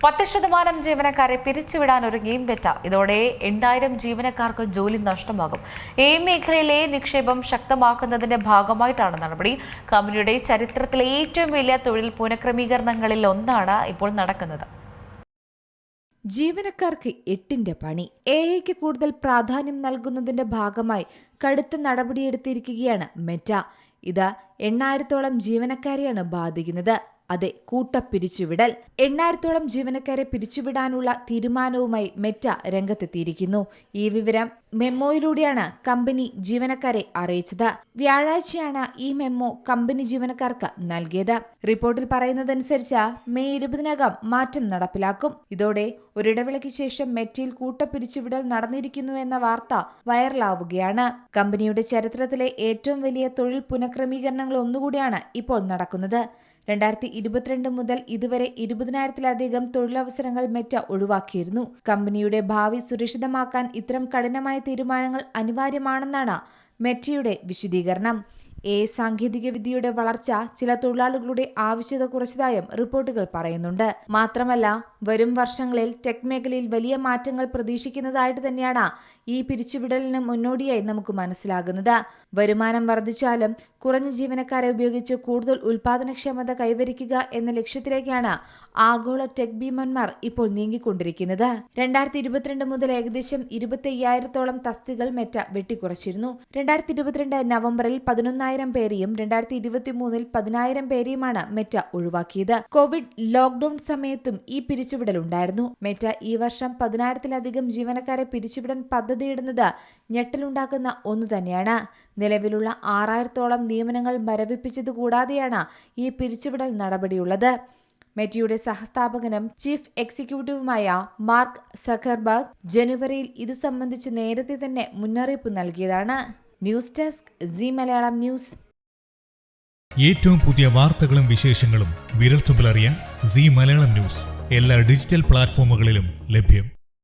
10% ജീവനക്കാരെ പിരിച്ചുവിടാൻ ഒരുങ്ങിയും മെറ്റ. ഇതോടെ 8000 ജീവനക്കാർക്ക് ജോലി നഷ്ടമാകും. ഈ മേഖലയിലെ നിക്ഷേപം ശക്തമാക്കുന്നതിന്റെ ഭാഗമായിട്ടാണ് നടപടി. കമ്പനിയുടെ ചരിത്രത്തിലെ ഏറ്റവും വലിയ തൊഴിൽ പുനഃക്രമീകരണങ്ങളിൽ ഒന്നാണ് ഇപ്പോൾ നടക്കുന്നത്. ജീവനക്കാർക്ക് 8ന്റെ പണി. എഐക്ക് കൂടുതൽ പ്രാധാന്യം നൽകുന്നതിന്റെ ഭാഗമായി കടുത്ത നടപടിയെടുത്തിരിക്കുകയാണ് മെറ്റ. ഇത് 8000ഓളം ജീവനക്കാരെയാണ് ബാധിക്കുന്നത്. അതെ, കൂട്ടപ്പിരിച്ചുവിടൽ. 8000ഓളം ജീവനക്കാരെ പിരിച്ചുവിടാനുള്ള തീരുമാനവുമായി മെറ്റ രംഗത്തെത്തിയിരിക്കുന്നു. ഈ വിവരം മെമ്മോയിലൂടെയാണ് കമ്പനി ജീവനക്കാരെ അറിയിച്ചത്. വ്യാഴാഴ്ചയാണ് ഈ മെമ്മോ കമ്പനി ജീവനക്കാർക്ക് നൽകിയത്. റിപ്പോർട്ടിൽ പറയുന്നതനുസരിച്ച് മെയ് 20-നകം മാറ്റം നടപ്പിലാക്കും. ഇതോടെ ഒരിടവേളയ്ക്ക് ശേഷം മെറ്റയിൽ കൂട്ടപ്പിരിച്ചുവിടൽ നടന്നിരിക്കുന്നുവെന്ന വാർത്ത വൈറലാവുകയാണ്. കമ്പനിയുടെ ചരിത്രത്തിലെ ഏറ്റവും വലിയ തൊഴിൽ പുനഃക്രമീകരണങ്ങൾ ഒന്നുകൂടിയാണ് ഇപ്പോൾ നടക്കുന്നത്. 2022 മുതൽ ഇതുവരെ 20,000-ലധികം തൊഴിലവസരങ്ങൾ മെറ്റ ഒഴിവാക്കിയിരുന്നു. കമ്പനിയുടെ ഭാവി സുരക്ഷിതമാക്കാൻ ഇത്തരം കഠിനമായ തീരുമാനങ്ങൾ അനിവാര്യമാണെന്നാണ് മെറ്റയുടെ വിശദീകരണം. സാങ്കേതികവിദ്യയുടെ വളർച്ച ചില തൊഴിലാളികളുടെ ആവശ്യകത കുറച്ചതായും റിപ്പോർട്ടുകൾ പറയുന്നുണ്ട്. മാത്രമല്ല, വരും വർഷങ്ങളിൽ ടെക് മേഖലയിൽ വലിയ മാറ്റങ്ങൾ പ്രതീക്ഷിക്കുന്നതായിട്ട് തന്നെയാണ് ഈ പിരിച്ചുവിടലിന് മുന്നോടിയായി നമുക്ക് മനസ്സിലാകുന്നത്. വരുമാനം വർദ്ധിച്ചാലും കുറഞ്ഞ ജീവനക്കാരെ ഉപയോഗിച്ച് കൂടുതൽ ഉൽപാദനക്ഷമത കൈവരിക്കുക എന്ന ലക്ഷ്യത്തിലേക്കാണ് ആഗോള ടെക് ഭീമന്മാർ ഇപ്പോൾ നീങ്ങിക്കൊണ്ടിരിക്കുന്നത്. 2022 മുതൽ ഏകദേശം 25,000ഓളം തസ്തികകൾ മെറ്റ വെട്ടിക്കുറച്ചിരുന്നു. 2022 നവംബറിൽ 11,000 പേരെയും 2023 10,000 പേരെയുമാണ് മെറ്റ ഒഴിവാക്കിയത്. കോവിഡ് ലോക്ക്ഡൌൺ സമയത്തും ഈ പിരിച്ചുവിടലുണ്ടായിരുന്നു. മെറ്റ ഈ വർഷം 10,000-ലധികം ജീവനക്കാരെ പിരിച്ചുവിടാൻ പദ്ധതിയിടുന്നത് ഞെട്ടലുണ്ടാക്കുന്ന ഒന്നു തന്നെയാണ്. നിലവിലുള്ള 6,000ഓളം നിയമനങ്ങൾ മരവിപ്പിച്ചതുകൂടാതെയാണ് ഈ പിരിച്ചുവിടൽ നടപടിയുള്ളത്. മെറ്റയുടെ സഹസ്ഥാപകനും ചീഫ് എക്സിക്യൂട്ടീവുമായ മാർക്ക് സക്കർബർഗ് ജനുവരിയിൽ ഇത് സംബന്ധിച്ച് നേരത്തെ തന്നെ മുന്നറിയിപ്പ് നൽകിയതാണ്. News desk Zee Malayalam news. ഏറ്റവും പുതിയ വാർത്തകളും വിശേഷങ്ങളും വിരൽത്തുമ്പിലറിയാൻ സീ മലയാളം ന്യൂസ് എല്ലാ ഡിജിറ്റൽ പ്ലാറ്റ്ഫോമുകളിലും ലഭ്യം.